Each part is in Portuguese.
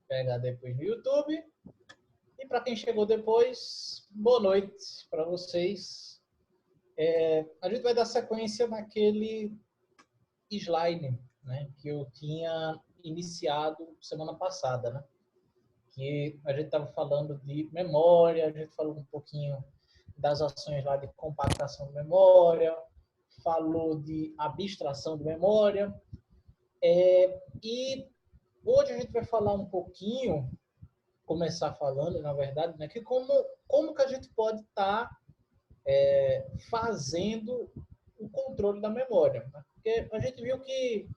pegar depois no YouTube. E para quem chegou depois, boa noite para vocês. A gente vai dar sequência naquele slide, né, que eu tinha iniciado semana passada, né? Que a gente estava falando de memória, a gente falou um pouquinho das ações lá de compactação de memória, falou de abstração de memória, e hoje a gente vai falar um pouquinho, começar falando, na verdade, né, que como que a gente pode estar fazendo o controle da memória. Né? Porque a gente viu que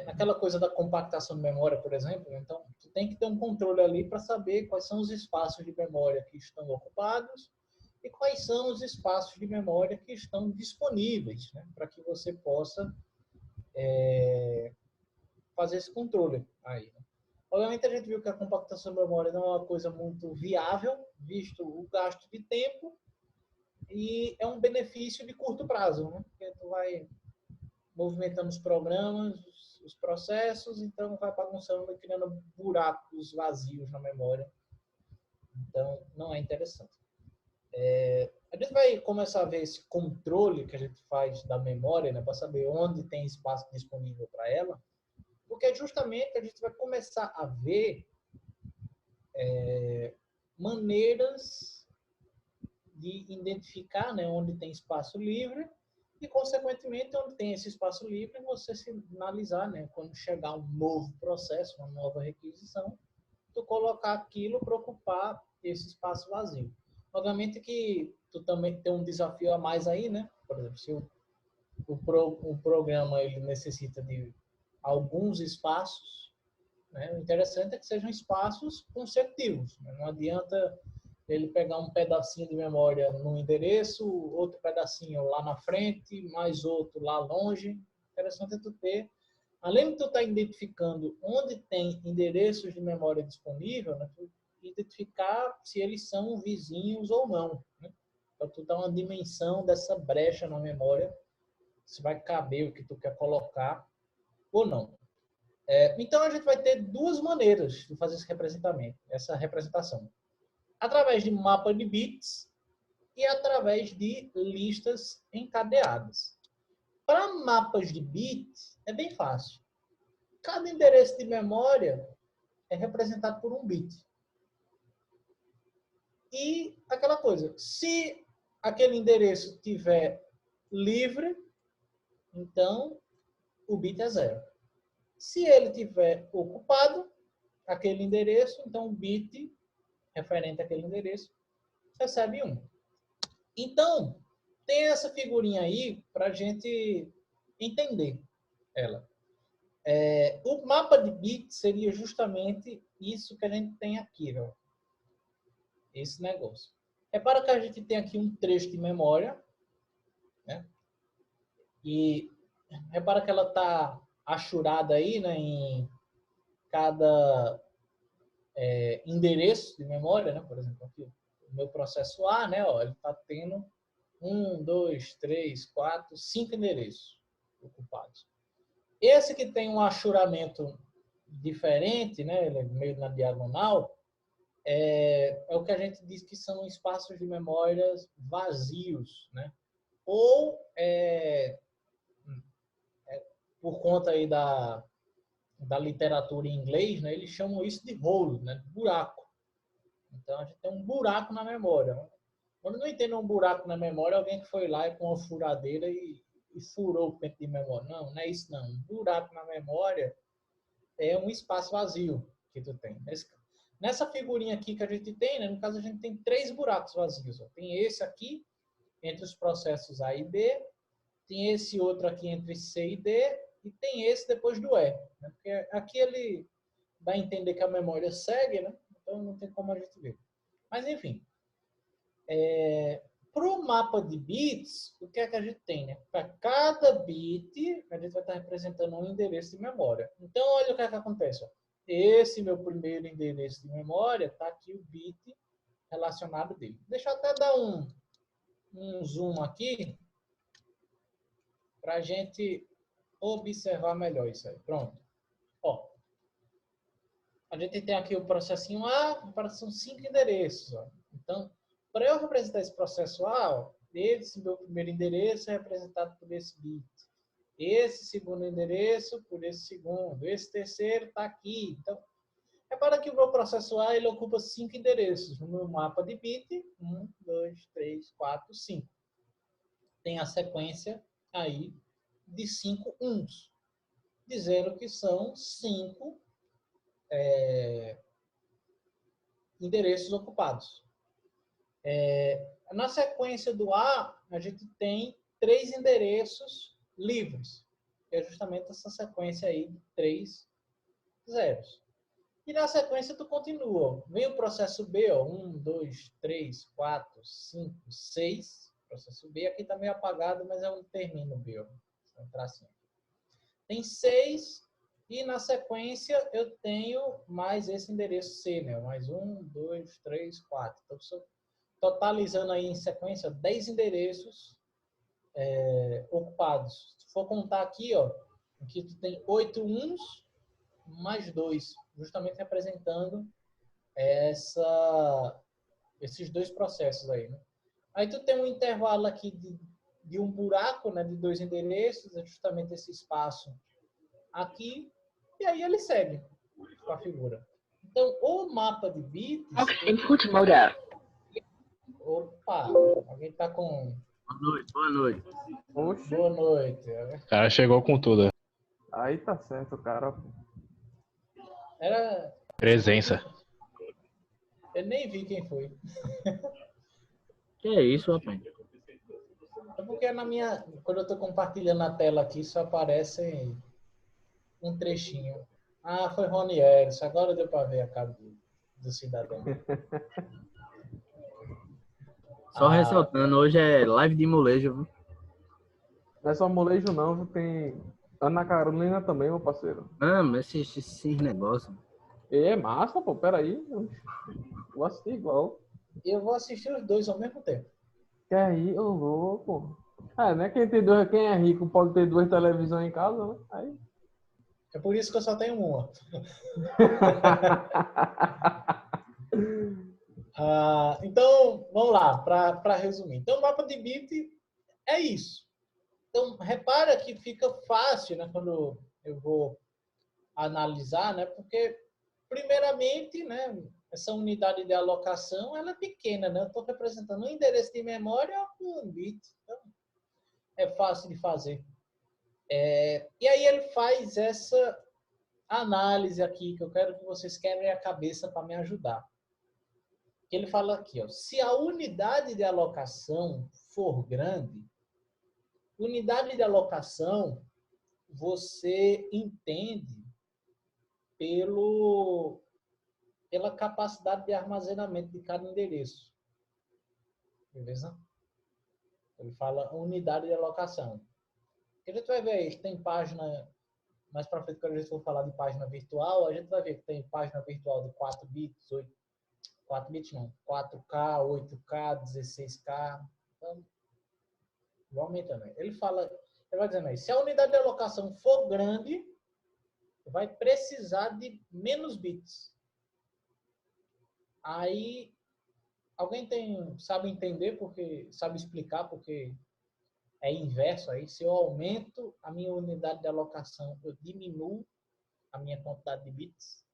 naquela coisa da compactação de memória, por exemplo, então tu tem que ter um controle ali para saber quais são os espaços de memória que estão ocupados e quais são os espaços de memória que estão disponíveis, né, para que você possa fazer esse controle aí. Né? Obviamente a gente viu que a compactação de memória não é uma coisa muito viável, visto o gasto de tempo, e é um benefício de curto prazo, né? Porque tu vai movimentando os programas, os processos, então vai bagunçando e criando buracos vazios na memória. Então, não é interessante. A gente vai começar a ver esse controle que a gente faz da memória, né, para saber onde tem espaço disponível para ela, porque justamente a gente vai começar a ver maneiras de identificar, né, onde tem espaço livre e, consequentemente, onde tem esse espaço livre, você sinalizar, né, quando chegar um novo processo, uma nova requisição, tu colocar aquilo para ocupar esse espaço vazio. Obviamente que tu também tem um desafio a mais aí, né? Por exemplo, se o programa ele necessita de alguns espaços, né? O interessante é que sejam espaços consecutivos. Né? Não adianta ele pegar um pedacinho de memória no endereço, outro pedacinho lá na frente, mais outro lá longe. O interessante é tu ter, além de tu estar identificando onde tem endereços de memória disponível, né, tu identificar se eles são vizinhos ou não. Né? Então, tu dá uma dimensão dessa brecha na memória, se vai caber o que tu quer colocar ou não. Então, a gente vai ter duas maneiras de fazer essa representação. Através de mapa de bits e através de listas encadeadas. Para mapas de bits, é bem fácil. Cada endereço de memória é representado por um bit. E aquela coisa, se aquele endereço estiver livre, então o bit é 0. Se ele estiver ocupado, aquele endereço, então o bit referente àquele endereço recebe 1. Então, tem essa figurinha aí para a gente entender ela. O mapa de bits seria justamente isso que a gente tem aqui, ó. Esse negócio. Repara que a gente tem aqui um trecho de memória, né? E repara que ela está achurada aí, né, em cada endereço de memória, né? Por exemplo, aqui o meu processo A, né, ó, ele está tendo 1, 2, 3, 4, 5 endereços ocupados. Esse que tem um achuramento diferente, né, ele é meio na diagonal, é o que a gente diz que são espaços de memórias vazios, né? Ou, por conta aí da literatura em inglês, né, eles chamam isso de hole, né, buraco. Então, a gente tem um buraco na memória. Quando não entende um buraco na memória, alguém que foi lá e com uma furadeira e furou o tempo de memória. Não, não é isso não. Um buraco na memória é um espaço vazio que tu tem. Nessa figurinha aqui que a gente tem, né, no caso a gente tem 3 buracos vazios. Ó. Tem esse aqui, entre os processos A e B, tem esse outro aqui entre C e D, e tem esse depois do E. Né? Porque aqui ele dá a entender que a memória segue, né? Então não tem como a gente ver. Mas enfim, para o mapa de bits, o que é que a gente tem? Né? Para cada bit, a gente vai estar representando um endereço de memória. Então, olha o que é que acontece. Ó. Esse meu primeiro endereço de memória, está aqui o bit relacionado dele. Deixa eu até dar um zoom aqui, para a gente observar melhor isso aí. Pronto. Ó, a gente tem aqui o processinho A, são 5 endereços. Ó. Então, para eu representar esse processo A, ó, esse meu primeiro endereço é representado por esse bit. Esse segundo endereço por esse segundo. Esse terceiro está aqui. Então, repara que o meu processo A ele ocupa 5 endereços. No meu mapa de bit, 1, 2, 3, 4, 5. Tem a sequência aí de 5 uns, dizendo que são 5 endereços ocupados. Na sequência do A, a gente tem 3 endereços livres, que é justamente essa sequência aí de 3 zeros. E na sequência tu continua. Vem o processo B, ó, 1, 2, 3, 4, 5, 6. Processo B aqui está meio apagado, mas é um termino B, ó. Um tracinho. Tem 6 e na sequência eu tenho mais esse endereço C, né? Mais 1, 2, 3, 4. Então, totalizando aí em sequência 10 endereços ocupados. Se for contar aqui, ó, aqui tu tem 8 uns mais 2, justamente representando esses dois processos aí, né? Aí tu tem um intervalo aqui de um buraco, né, de 2 endereços, é justamente esse espaço aqui, e aí ele segue com a figura. Então, o mapa de bits... Input mode out. Opa, alguém tá com... Boa noite, boa noite. Oxi, Boa noite. O cara chegou com tudo. aí tá certo, cara. Era... Presença. Eu nem vi quem foi. Que é isso, rapaz? É porque quando eu tô compartilhando a tela aqui, só aparece um trechinho. Ah, foi Rony Eros. Agora deu para ver a cara do cidadão. Só ressaltando, hoje é live de molejo, viu? Não é só molejo não, viu? Tem Ana Carolina também, meu parceiro. Ah, mas esses negócios. E é massa, pô, peraí. Vou assistir igual. Eu vou assistir os dois ao mesmo tempo. Que aí, ô louco. Né? Quem é rico pode ter 2 televisões em casa, né? Aí. É por isso que eu só tenho uma. Então, vamos lá, para resumir. Então, o mapa de bit é isso. Então, repara que fica fácil, né, quando eu vou analisar, né, porque, primeiramente, né, essa unidade de alocação ela é pequena, né? Eu estou representando um endereço de memória com um bit. Então, é fácil de fazer. E aí ele faz essa análise aqui, que eu quero que vocês quebrem a cabeça para me ajudar. Ele fala aqui, ó, se a unidade de alocação for grande, unidade de alocação você entende pela capacidade de armazenamento de cada endereço. Beleza? Ele fala unidade de alocação. A gente vai ver aí, tem página, mais para frente, quando a gente for falar de página virtual, a gente vai ver que tem página virtual de 4 bits, 4 bits não, 4K, 8K, 16K. Então, vou aumentando. Ele vai dizendo aí, se a unidade de alocação for grande, vai precisar de menos bits. Aí, alguém sabe entender, sabe explicar porque é inverso aí. Se eu aumento a minha unidade de alocação, eu diminuo a minha quantidade de bits.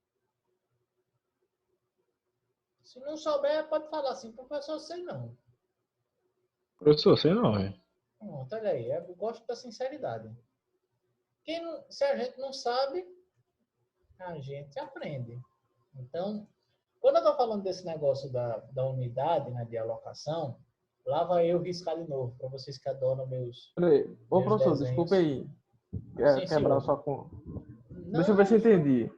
Se não souber, pode falar assim, professor, sei não. Professor, sei não, velho. Olha aí, eu gosto da sinceridade. Se a gente não sabe, a gente aprende. Então, quando eu estou falando desse negócio da unidade, né, de alocação, lá vai eu riscar de novo, para vocês que adoram meus. Peraí. Ô, meus professor, desenhos. desculpa aí. Sim, Quebrar senhor. sua conta. Não, Deixa eu ver se eu entendi.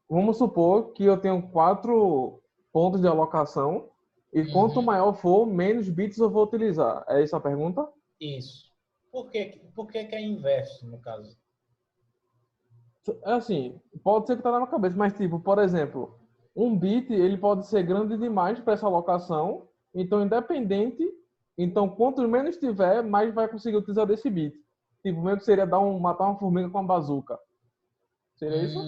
Vamos supor que eu tenho 4 pontos de alocação e quanto maior for, menos bits eu vou utilizar. É isso a pergunta? Isso. Por que é inverso, no caso? É assim, pode ser que tá na minha cabeça, mas tipo, por exemplo, um bit ele pode ser grande demais para essa alocação, então independente, então quanto menos tiver, mais vai conseguir utilizar desse bit. Tipo, mesmo que seria matar uma formiga com uma bazuca. Seria isso?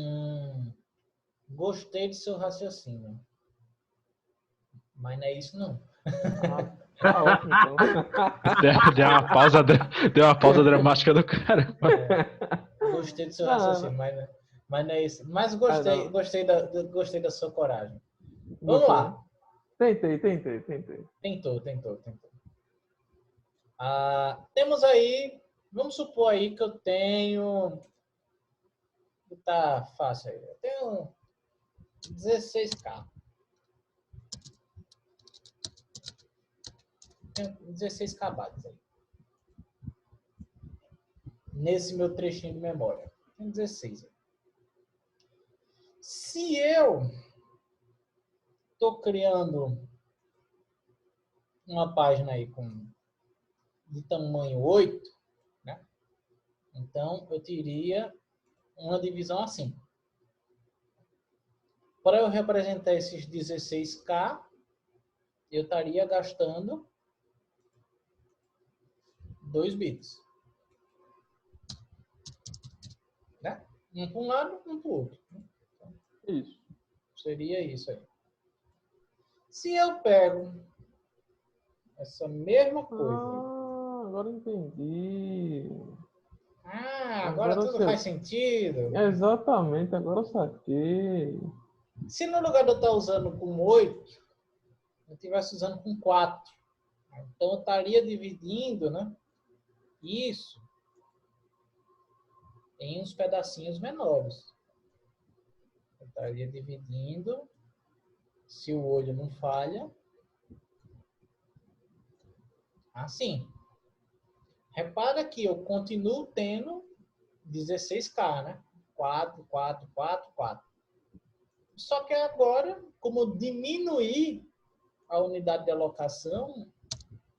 Gostei do seu raciocínio. Mas não é isso, não. Tá ótimo, então. Deu uma pausa dramática do cara. Gostei do seu Não, raciocínio, mas não é isso. Mas gostei, não. gostei da sua coragem. Vamos Gostou, lá. né? Tentei. Tentou. Temos aí, vamos supor aí que eu tenho, tá fácil aí, eu tenho 16K. Tenho 16K bytes aí. Nesse meu trechinho de memória. Tenho 16 aí. Se eu tô criando uma página aí de tamanho 8, né? Então eu teria uma divisão assim. Para eu representar esses 16K, eu estaria gastando 2 bits. Né? Um para um lado, um para o outro. Isso. Seria isso aí. Se eu pego essa mesma coisa. Agora entendi. Agora tudo faz sentido. Exatamente, agora eu saquei. Se no lugar de eu estar usando com 8, eu estivesse usando com 4. Então eu estaria dividindo, né, isso em uns pedacinhos menores. Eu estaria dividindo, se o olho não falha, assim. Repara que eu continuo tendo 16K, né? 4. Só que agora, como diminuir a unidade de alocação,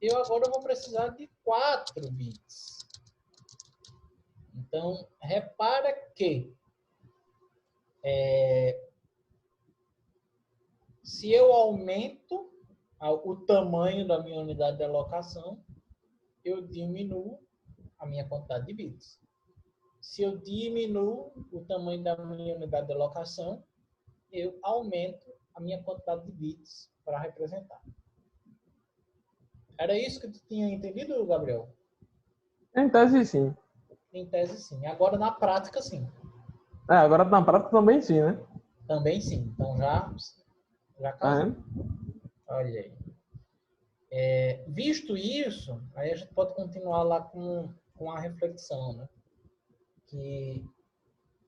eu agora vou precisar de 4 bits. Então, repara que se eu aumento o tamanho da minha unidade de alocação, eu diminuo a minha quantidade de bits. Se eu diminuo o tamanho da minha unidade de alocação, eu aumento a minha quantidade de bits para representar. Era isso que tu tinha entendido, Gabriel? Em tese, sim. Em tese, sim. Agora, na prática, sim. Agora na prática também sim, né? Também sim. Então, já casou. Olha aí. Visto isso, aí a gente pode continuar lá com a reflexão, né? Que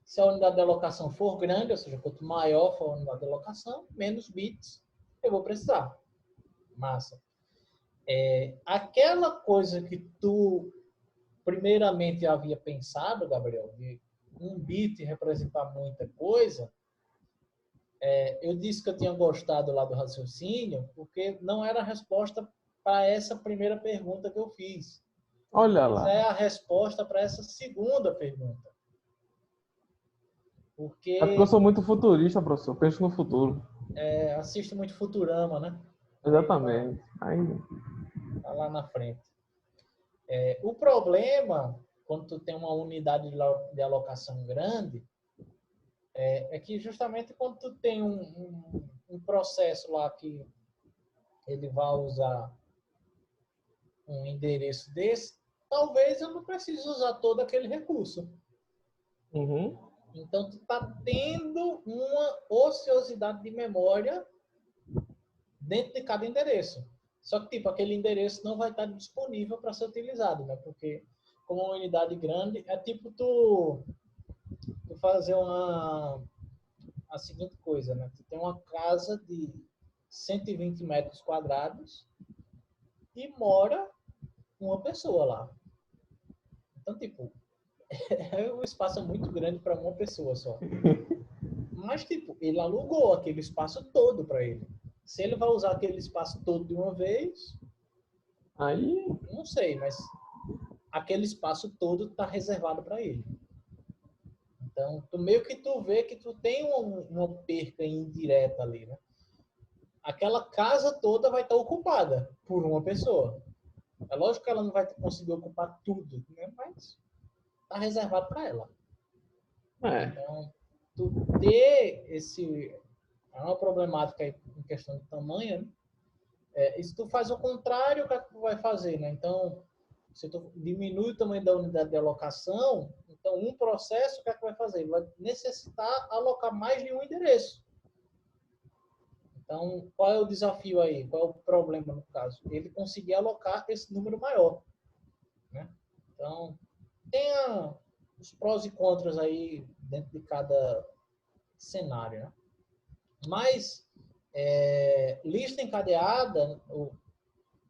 se a unidade de alocação for grande, ou seja, quanto maior for a unidade de alocação, menos bits eu vou precisar. Massa. Aquela coisa que tu primeiramente havia pensado, Gabriel, de um bit representar muita coisa, eu disse que eu tinha gostado lá do raciocínio, porque não era a resposta para essa primeira pergunta que eu fiz. Olha Mas lá. é a resposta para essa segunda pergunta. Porque É porque eu sou muito futurista, professor. Penso no futuro. assiste muito Futurama, né? Exatamente. Aí... Tá lá na frente. O problema, quando tu tem uma unidade de alocação grande, é que justamente quando tu tem um processo lá que ele vai usar um endereço desse, talvez eu não precise usar todo aquele recurso. Uhum. Então, tu está tendo uma ociosidade de memória dentro de cada endereço. Só que, tipo, aquele endereço não vai estar disponível para ser utilizado, né? Porque, como uma unidade grande, é tipo tu fazer a seguinte coisa, né? Tu tem uma casa de 120 metros quadrados e mora uma pessoa lá. Então, tipo, o espaço é muito grande para uma pessoa só. Mas, tipo, ele alugou aquele espaço todo para ele. Se ele vai usar aquele espaço todo de uma vez, Aí... não sei, mas aquele espaço todo está reservado para ele. Então, tu meio que tu vê que tu tem uma perca indireta ali, né? Aquela casa toda vai estar ocupada por uma pessoa. É lógico que ela não vai conseguir ocupar tudo, né? Mas está reservado para ela. Então, tu ter esse... É uma problemática aí em questão de tamanho, né? E se tu faz o contrário, o que é que tu vai fazer, né? Então, se tu diminui o tamanho da unidade de alocação, então um processo, o que é que vai fazer? Ele vai necessitar alocar mais de um endereço. Então, qual é o desafio aí? Qual é o problema no caso? Ele conseguir alocar esse número maior, né? Então, tem os prós e contras aí dentro de cada cenário, né? Mas, lista encadeada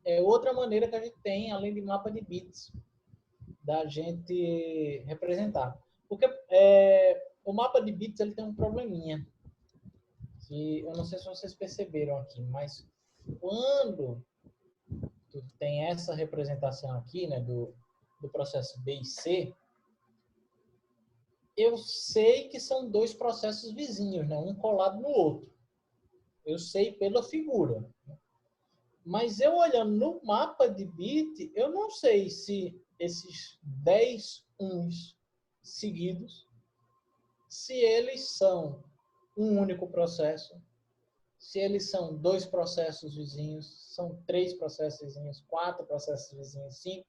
é outra maneira que a gente tem, além de mapa de bits, da gente representar. Porque o mapa de bits ele tem um probleminha, que eu não sei se vocês perceberam aqui, mas quando tu tem essa representação aqui, né, do processo B e C, eu sei que são dois processos vizinhos, né, um colado no outro. Eu sei pela figura. Mas eu olhando no mapa de bit, eu não sei se esses 10 uns seguidos, se eles são um único processo, se eles são dois processos vizinhos, são 3 processos vizinhos, 4 processos vizinhos, 5,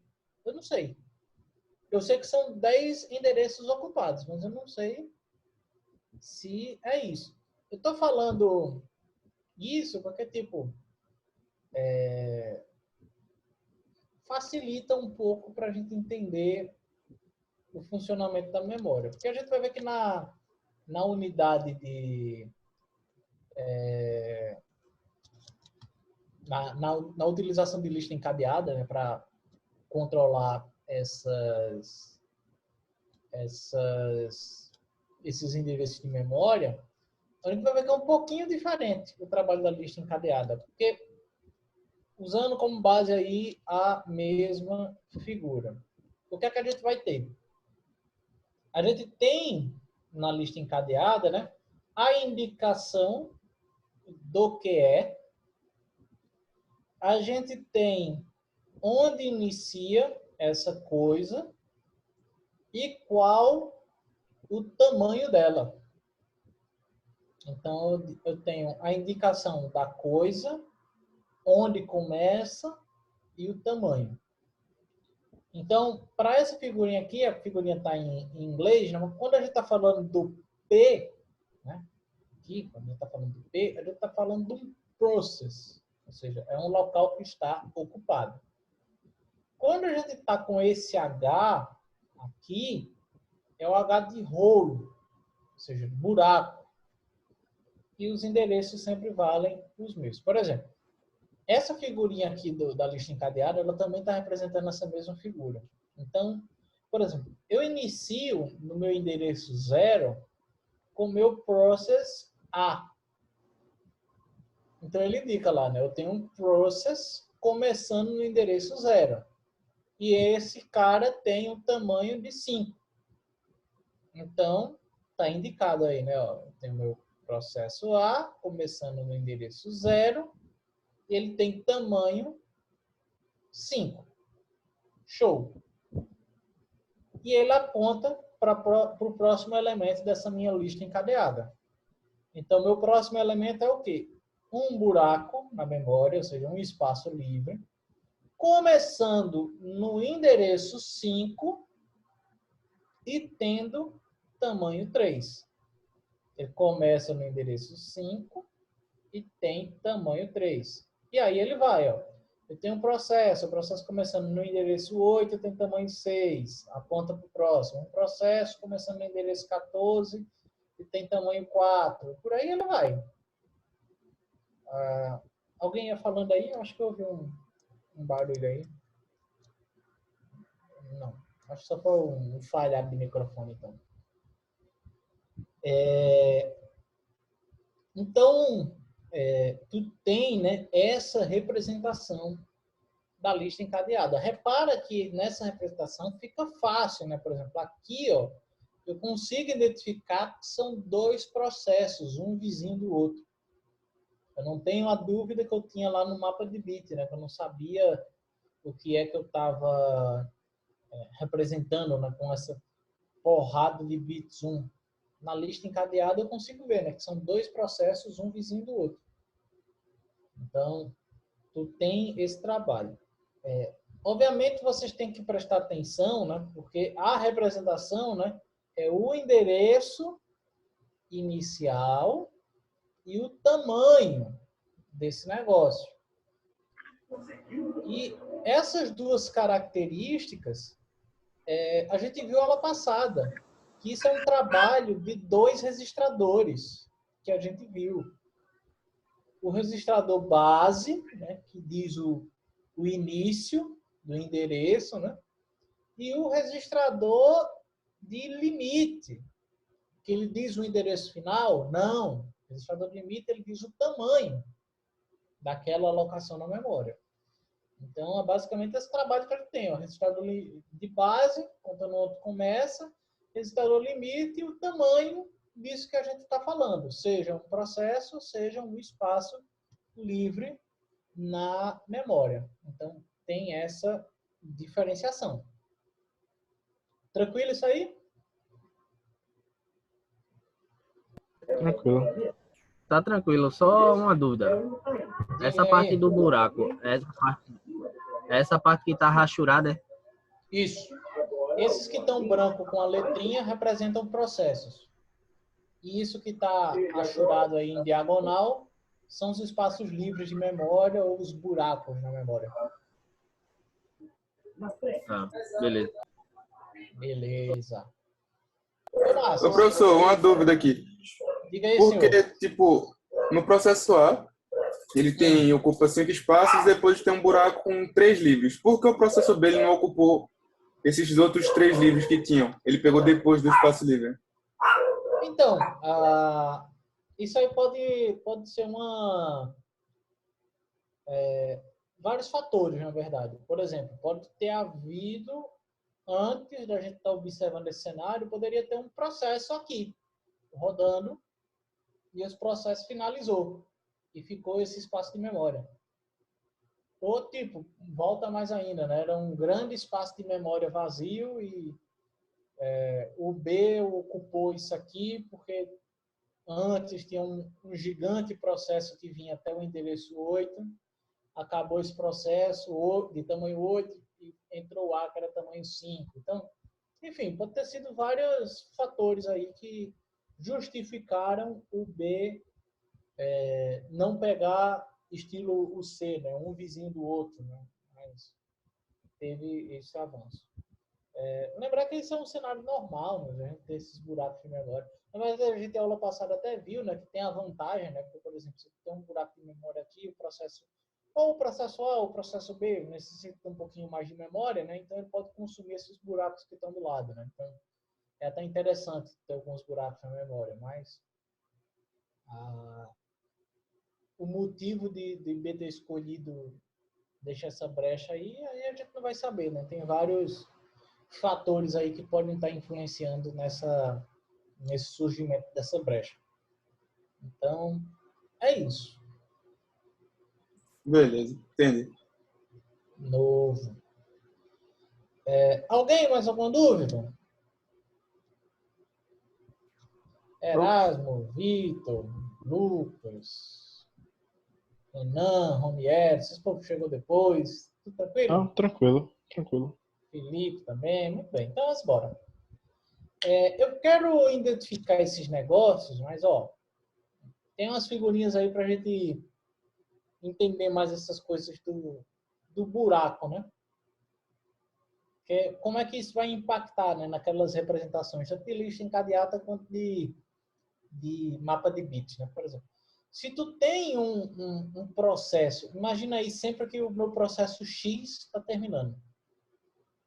eu não sei. Eu sei que são 10 endereços ocupados, mas eu não sei se é isso. Eu estou falando isso porque, tipo, facilita um pouco para a gente entender o funcionamento da memória. Porque a gente vai ver que na unidade de... Na utilização de lista encadeada, né, para controlar esses endereços de memória, a gente vai ver que é um pouquinho diferente o trabalho da lista encadeada, porque usando como base aí a mesma figura. O que é que a gente vai ter? A gente tem na lista encadeada, né, a indicação do que é, a gente tem onde inicia essa coisa e qual o tamanho dela. Então, eu tenho a indicação da coisa, onde começa e o tamanho. Então, para essa figurinha aqui, a figurinha está em inglês, né? Quando a gente está falando do P, né? Aqui, quando a gente está falando do P, a gente está falando de um process, ou seja, é um local que está ocupado. Quando a gente está com esse H aqui, é o H de rolo, ou seja, buraco. E os endereços sempre valem os mesmos. Por exemplo, essa figurinha aqui da lista encadeada, ela também está representando essa mesma figura. Então, por exemplo, eu inicio no meu endereço 0 com o meu process A. Então, ele indica lá, né? Eu tenho um process começando no endereço 0. E esse cara tem um tamanho de 5. Então, está indicado aí, né? Ó, tem o meu processo A, começando no endereço 0, e ele tem tamanho 5. Show! E ele aponta para o próximo elemento dessa minha lista encadeada. Então, meu próximo elemento é o quê? Um buraco na memória, ou seja, um espaço livre, começando no endereço 5 e tendo tamanho 3. Ele começa no endereço 5 e tem tamanho 3. E aí ele vai, ó. Eu tenho um processo, o processo começando no endereço 8 tem tamanho 6, aponta para o próximo. Um processo começando no endereço 14 e tem tamanho 4. Por aí ele vai. Alguém ia falando aí? Acho que eu ouvi um barulho aí. Não. Acho que só foi um falhar de microfone, então. Então, tu tem, né, essa representação da lista encadeada. Repara que nessa representação fica fácil, né? Por exemplo, aqui, ó, eu consigo identificar que são dois processos, um vizinho do outro. Eu não tenho a dúvida que eu tinha lá no mapa de bit, né? Que eu não sabia o que é que eu estava representando, né? Com essa porrada de bits 1. na lista encadeada eu consigo ver, né? Que são dois processos, um vizinho do outro. Então, tu tem esse trabalho. Obviamente, vocês têm que prestar atenção, né? Porque a representação, né? É o endereço inicial e o tamanho desse negócio. E essas duas características, a gente viu aula passada, que isso é um trabalho de dois registradores que a gente viu. O registrador base, né, que diz o início do endereço, né, e o registrador de limite, que ele diz o endereço final? Não. O registrador de limite, ele diz o tamanho daquela alocação na memória. Então, é basicamente esse trabalho que a gente tem. O registrador de base, contando onde começa, registrador limite e o tamanho disso que a gente está falando. Seja um processo, seja um espaço livre na memória. Então, tem essa diferenciação. Tranquilo isso aí? Tranquilo. Tá tranquilo, só uma dúvida. Essa Diga parte aí. do buraco, essa parte que tá rachurada, é? Isso. Esses que estão branco com a letrinha representam processos. E isso que está rachurado aí em diagonal são os espaços livres de memória ou os buracos na memória. Ah, beleza. Beleza. Ô, Márcio, Ô, professor, uma dúvida aqui. diga aí, Porque, senhor. tipo, no processo A, ele ocupa 5 espaços e depois tem um buraco com 3 livros. Por que o processo B ele não ocupou esses outros 3 livros que tinham? Ele pegou depois do espaço livre. Então, isso aí pode ser vários fatores, na verdade. Por exemplo, pode ter havido, antes da gente estar observando esse cenário, poderia ter um processo aqui, rodando, e esse processo finalizou. E ficou esse espaço de memória. Ou, tipo, volta mais ainda, né? Era um grande espaço de memória vazio e o B ocupou isso aqui porque antes tinha um gigante processo que vinha até o endereço 8, acabou esse processo de tamanho 8 e entrou o A, que era tamanho 5. Então, enfim, pode ter sido vários fatores aí que justificaram o B não pegar estilo o C, né? Um vizinho do outro, né? Mas teve esse avanço. Lembrar que isso é um cenário normal, né? A gente ter esses buracos de memória. Mas a gente, a aula passada, até viu, né, que tem a vantagem, né? Porque, por exemplo, se tem um buraco de memória aqui, o processo A ou o processo B necessita um pouquinho mais de memória, né? Então ele pode consumir esses buracos que estão do lado, né? Então é até interessante ter alguns buracos na memória, mas o motivo de B ter escolhido deixar essa brecha aí a gente não vai saber, né? Tem vários fatores aí que podem estar influenciando nesse surgimento dessa brecha. Então, é isso. Beleza, entendi. Novo. Alguém mais alguma dúvida? Erasmo, Vitor, Lucas, Renan, Romier, esses povos chegou depois. Tudo tranquilo? Não, tranquilo, tranquilo. Felipe também, muito bem. Então, vamos embora. Eu quero identificar esses negócios, mas, tem umas figurinhas aí para a gente entender mais essas coisas do buraco, né? Como é que isso vai impactar, né, naquelas representações, tanto de lista encadeada quanto de mapa de bits, né? Por exemplo, se tu tem um processo, imagina aí sempre que o meu processo X está terminando.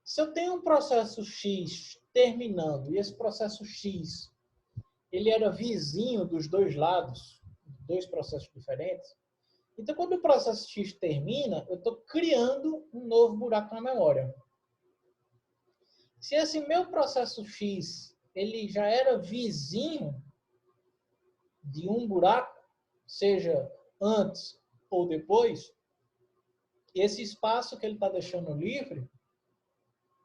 Se eu tenho um processo X terminando e esse processo X ele era vizinho dos dois lados, dois processos diferentes, então quando o processo X termina, eu estou criando um novo buraco na memória. Se esse meu processo X ele já era vizinho de um buraco, seja antes ou depois, esse espaço que ele está deixando livre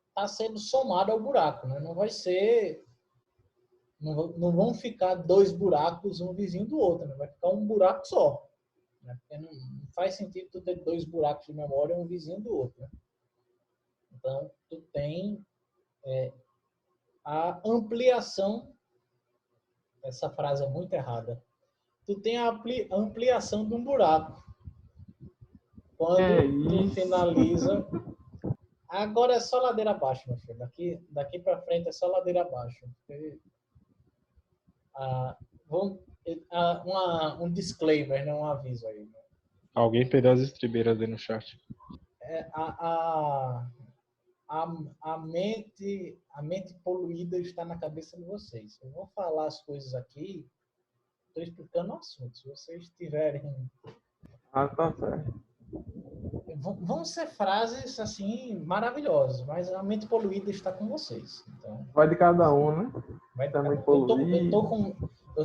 está sendo somado ao buraco, né? Não vai ser não vão ficar dois buracos um vizinho do outro, né? Vai ficar um buraco só. Né? Porque não faz sentido tu ter dois buracos de memória um vizinho do outro. Né? Então, tu tem a ampliação. Essa frase é muito errada. Tu tem a ampliação de um buraco. Quando tu finaliza. Agora é só ladeira abaixo, meu filho. Daqui para frente é só ladeira abaixo. Um disclaimer, né? Um aviso aí. Né? Alguém perdeu as estribeiras aí no chat. A mente poluída está na cabeça de vocês. Eu vou falar as coisas aqui, estou explicando o assunto. Se vocês tiverem... Ah, tá certo. Vão ser frases, assim, maravilhosas, mas a mente poluída está com vocês. Então, Vai de cada um, né? vai Também eu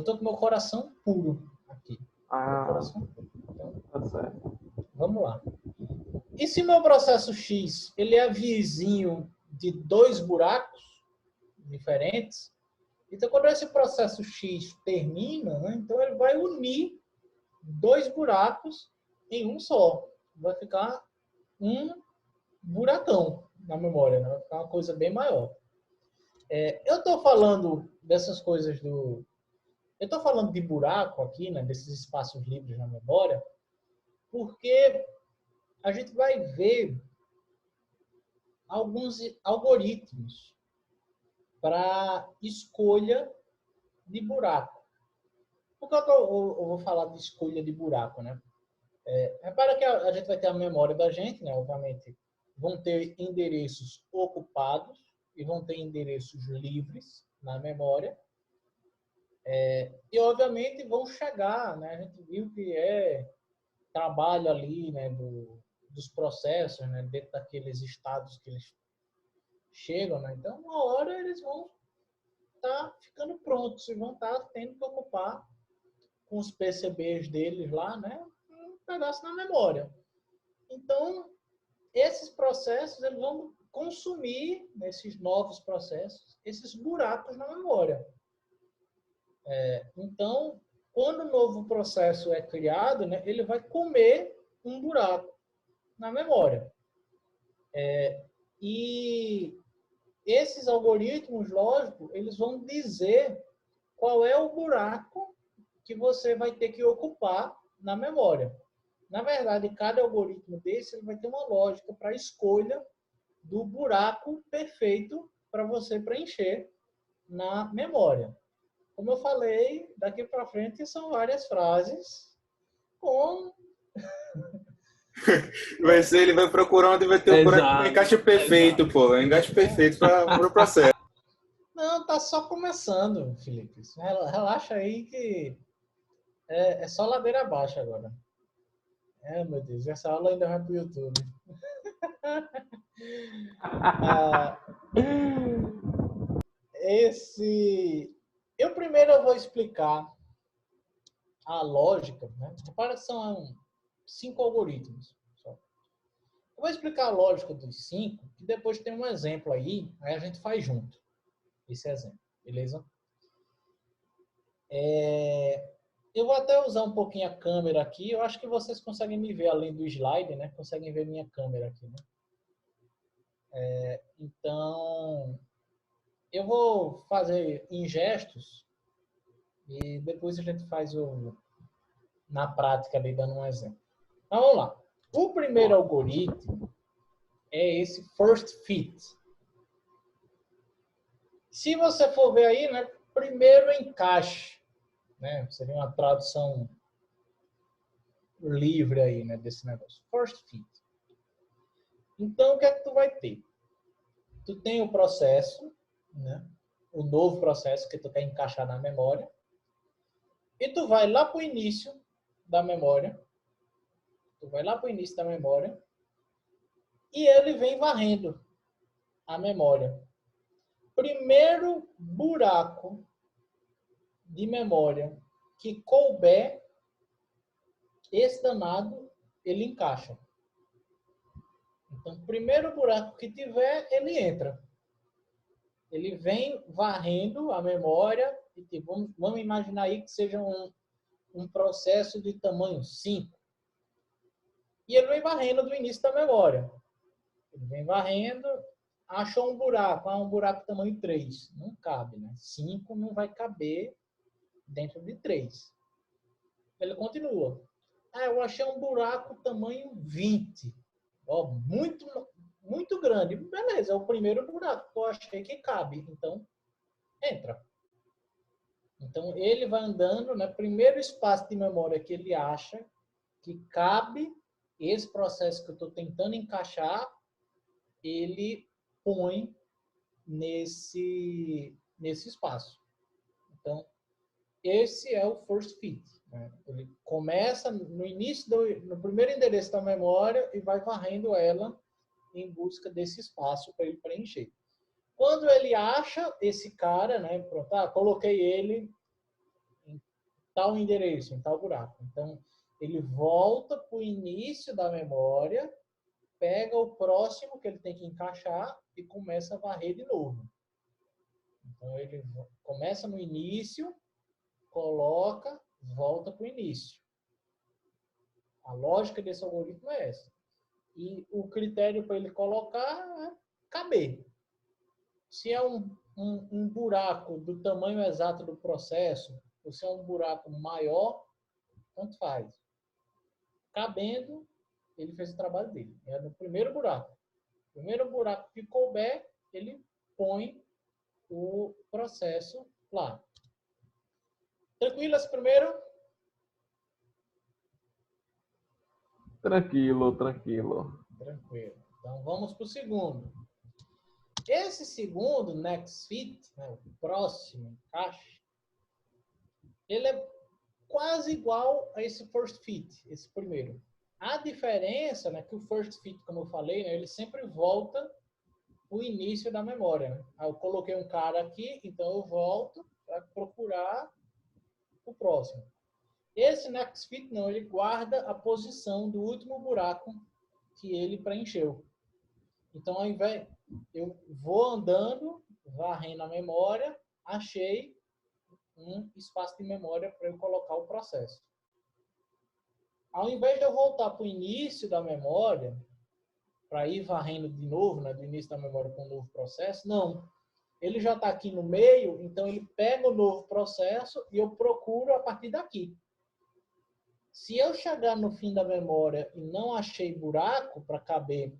tô com meu coração puro aqui. Meu coração puro. Então, tá certo. vamos lá. E se meu processo X ele é vizinho de dois buracos diferentes, então quando esse processo X termina, né, então ele vai unir dois buracos em um só. Vai ficar um buracão na memória, né? Vai ficar uma coisa bem maior. Eu estou falando dessas coisas Eu estou falando de buraco aqui, né, desses espaços livres na memória, porque a gente vai ver alguns algoritmos para escolha de buraco. Por que eu vou falar de escolha de buraco, né? Repara que a gente vai ter a memória da gente, né? Obviamente, vão ter endereços ocupados e vão ter endereços livres na memória. E, obviamente, vão chegar, né? A gente viu que trabalho ali, né? Dos processos, né? Dentro daqueles estados que eles chegam, né? Então, uma hora eles vão estar ficando prontos e vão estar tendo que ocupar com os PCBs deles lá, né? Um pedaço na memória. Então, esses processos eles vão consumir, nesses novos processos, esses buracos na memória. Então, quando o novo processo é criado, né, ele vai comer um buraco na memória. E esses algoritmos lógicos, eles vão dizer qual é o buraco que você vai ter que ocupar na memória. Na verdade, cada algoritmo desse ele vai ter uma lógica para a escolha do buraco perfeito para você preencher na memória. Como eu falei, daqui para frente são várias frases com... Ele vai procurar onde vai ter o encaixe perfeito, pô. O encaixe perfeito para o processo. Não, tá só começando, Felipe. Relaxa aí que é só ladeira abaixo agora. Meu Deus, essa aula ainda vai pro YouTube. Eu primeiro vou explicar a lógica, né? Repara que são 5 algoritmos. Eu vou explicar a lógica dos 5, e depois tem um exemplo aí a gente faz junto esse exemplo, beleza? Eu vou até usar um pouquinho a câmera aqui. Eu acho que vocês conseguem me ver além do slide, né? Conseguem ver minha câmera aqui, né? Então, eu vou fazer em gestos e depois a gente faz na prática ali, dando um exemplo. Então, vamos lá. O primeiro algoritmo é esse first fit. Se você for ver aí, né? Primeiro encaixe, né? Seria uma tradução livre aí, né? Desse negócio. First fit. Então, o que é que tu vai ter? Tu tem o processo, né? O novo processo que tu quer encaixar na memória. E tu vai lá para o início da memória. E ele vem varrendo a memória. Primeiro buraco de memória que couber, esse danado, ele encaixa. Então, primeiro buraco que tiver, ele entra. Ele vem varrendo a memória E, tipo, vamos imaginar aí que seja um processo de tamanho 5. E ele vem varrendo do início da memória. Ele vem varrendo, achou um buraco. Um buraco tamanho 3. Não cabe, né? 5 não vai caber dentro de 3. Ele continua. Eu achei um buraco tamanho 20. Ó, muito, muito grande. Beleza, é o primeiro buraco que eu achei que cabe. Então, entra. Então, ele vai andando, né? Primeiro espaço de memória que ele acha que cabe esse processo que eu estou tentando encaixar, ele põe nesse espaço. Então, esse é o first fit. Né? Ele começa no início, no primeiro endereço da memória e vai varrendo ela em busca desse espaço para ele preencher. Quando ele acha esse cara, né? Pronto, coloquei ele em tal endereço, em tal buraco. Então, ele volta para o início da memória, pega o próximo que ele tem que encaixar e começa a varrer de novo. Então, ele começa no início, coloca, volta para o início. A lógica desse algoritmo é essa. E o critério para ele colocar é caber. Se é um buraco do tamanho exato do processo, ou se é um buraco maior, tanto faz. Cabendo, ele fez o trabalho dele. É no primeiro buraco. O primeiro buraco que couber, ele põe o processo lá. Tranquilo esse primeiro? Tranquilo. Tranquilo. Então vamos para o segundo. Esse segundo, next fit, né, o próximo encaixe, ele é quase igual a esse first fit, esse primeiro. A diferença, né, que o first fit, como eu falei, né, ele sempre volta o início da memória. Né? Eu coloquei um cara aqui, então eu volto para procurar o próximo. Esse next fit não, ele guarda a posição do último buraco que ele preencheu. Então, ao invés, eu vou andando, varrendo a memória, achei um espaço de memória para eu colocar o processo. Ao invés de eu voltar para o início da memória, para ir varrendo de novo, né, do início da memória com um novo processo, não. Ele já está aqui no meio, então ele pega o novo processo e eu procuro a partir daqui. Se eu chegar no fim da memória e não achei buraco para caber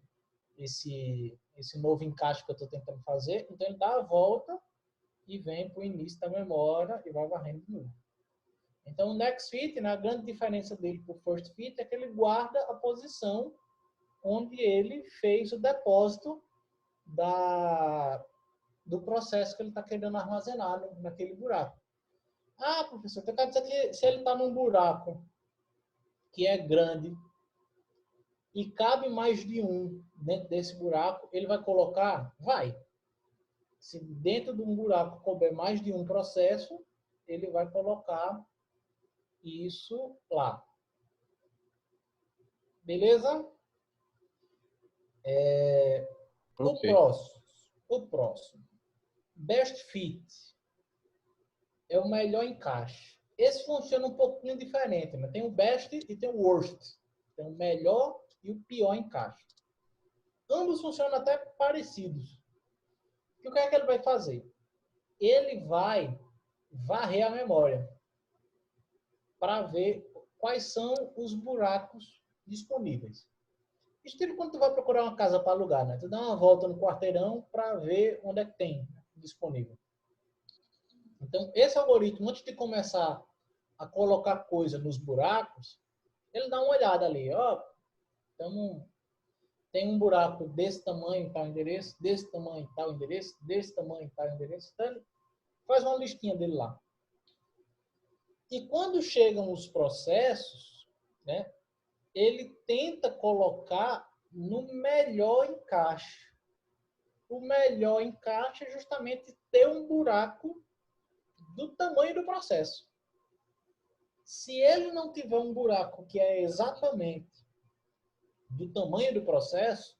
esse novo encaixe que eu estou tentando fazer, então ele dá a volta e vem para o início da memória e vai varrendo de novo. Então, o next fit, né, a grande diferença dele para o first fit é que ele guarda a posição onde ele fez o depósito do processo que ele está querendo armazenar naquele buraco. Professor, então quer dizer que se ele está num buraco que é grande e cabe mais de um dentro desse buraco, ele vai colocar? Vai. Se dentro de um buraco couber mais de um processo, ele vai colocar isso lá. Beleza? Ok. O próximo. Best fit. É o melhor encaixe. Esse funciona um pouquinho diferente, né? Tem o best e tem o worst. Tem o melhor e o pior encaixe. Ambos funcionam até parecidos. E o que é que ele vai fazer? Ele vai varrer a memória para ver quais são os buracos disponíveis. Estilo quando tu vai procurar uma casa para alugar, né? Tu dá uma volta no quarteirão para ver onde é que tem disponível. Então, esse algoritmo, antes de começar a colocar coisa nos buracos, ele dá uma olhada ali, ó. Então, tem um buraco desse tamanho, tal endereço, desse tamanho, tal endereço, desse tamanho, tal endereço. Então, ele faz uma listinha dele lá. E quando chegam os processos, né, ele tenta colocar no melhor encaixe. O melhor encaixe é justamente ter um buraco do tamanho do processo. Se ele não tiver um buraco que é exatamente do tamanho do processo,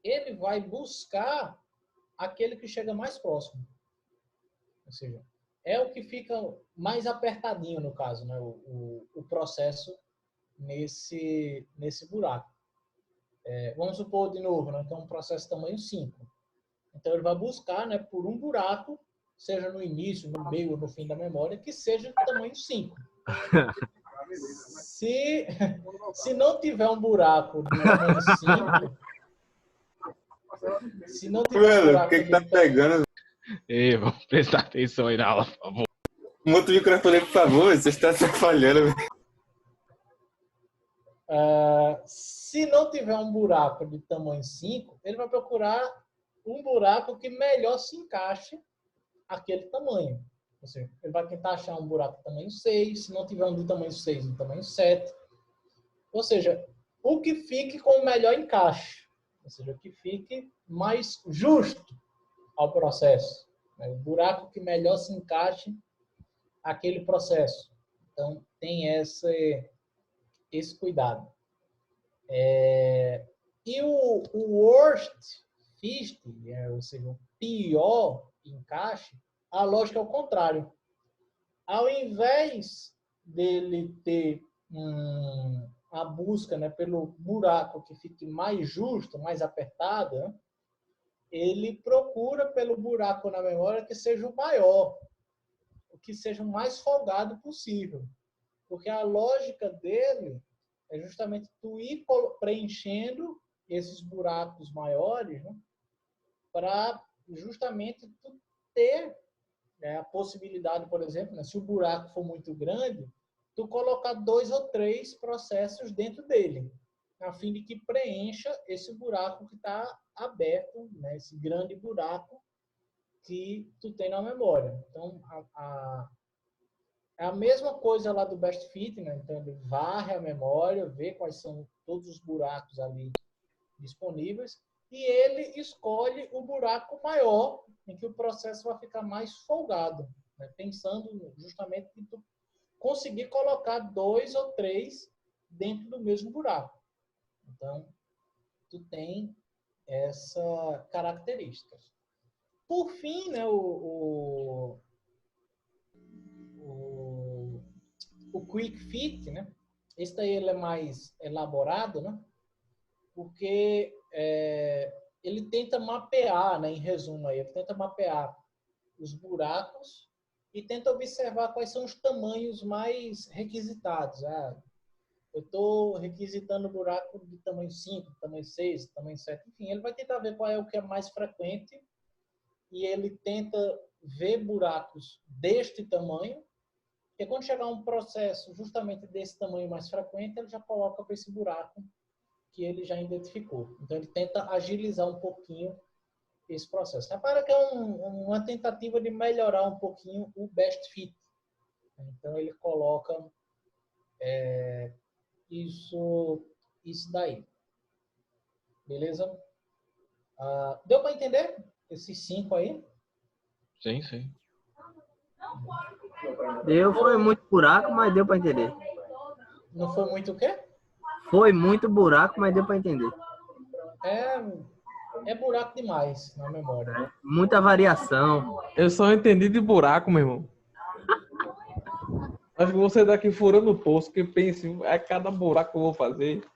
ele vai buscar aquele que chega mais próximo. Ou seja, é o que fica mais apertadinho, no caso, né? O processo nesse buraco. Vamos supor, de novo, né? Que é um processo tamanho 5. Então, ele vai buscar, né, por um buraco, seja no início, no meio ou no fim da memória, que seja de tamanho 5. Se não tiver um buraco de tamanho 5, se não tiver um Mano, o buraco que tá pegando? Ei, vamos prestar atenção aí na aula, por favor. Monta o microfone, por favor, você está se falhando. Se não tiver um buraco de tamanho 5, ele vai procurar um buraco que melhor se encaixe aquele tamanho. Ou seja, ele vai tentar achar um buraco de tamanho 6, se não tiver um de tamanho 6, de tamanho 7. Ou seja, o que fique com o melhor encaixe. Ou seja, o que fique mais justo ao processo. O buraco que melhor se encaixe aquele processo. Então, tem esse cuidado. E o worst fit, ou seja, o pior encaixe, a lógica é o contrário. Ao invés dele ter a busca, né, pelo buraco que fique mais justo, mais apertado, né, ele procura pelo buraco na memória que seja o maior, o que seja o mais folgado possível. Porque a lógica dele é justamente tu ir preenchendo esses buracos maiores, né, para justamente tu ter, né, a possibilidade, por exemplo, né, se o buraco for muito grande, tu colocar 2 ou 3 processos dentro dele, a fim de que preencha esse buraco que está aberto, né, esse grande buraco que tu tem na memória. Então, é a mesma coisa lá do Best Fit, né? Então, ele varre a memória, vê quais são todos os buracos ali disponíveis e ele escolhe o buraco maior, em que o processo vai ficar mais folgado, né? Pensando justamente em tu conseguir colocar 2 ou 3 dentro do mesmo buraco. Então, tu tem essa característica. Por fim, né, o Quick Fit, né? Esse daí ele é mais elaborado, né? Porque ele tenta mapear, né, em resumo aí, ele tenta mapear os buracos e tenta observar quais são os tamanhos mais requisitados. Eu estou requisitando buraco de tamanho 5, tamanho 6, tamanho 7, enfim, ele vai tentar ver qual é o que é mais frequente e ele tenta ver buracos deste tamanho, porque quando chegar um processo justamente desse tamanho mais frequente, ele já coloca para esse buraco que ele já identificou. Então, ele tenta agilizar um pouquinho esse processo. Repara que é uma tentativa de melhorar um pouquinho o best fit. Então, ele coloca isso daí. Beleza? Deu para entender esses 5 aí? Sim, sim. Foi muito buraco, mas deu para entender. Não foi muito o quê? Foi muito buraco, mas deu para entender. É buraco demais na memória. Muita variação. Eu só entendi de buraco, meu irmão. Acho que você daqui furando o poço, que pense, é cada buraco que eu vou fazer.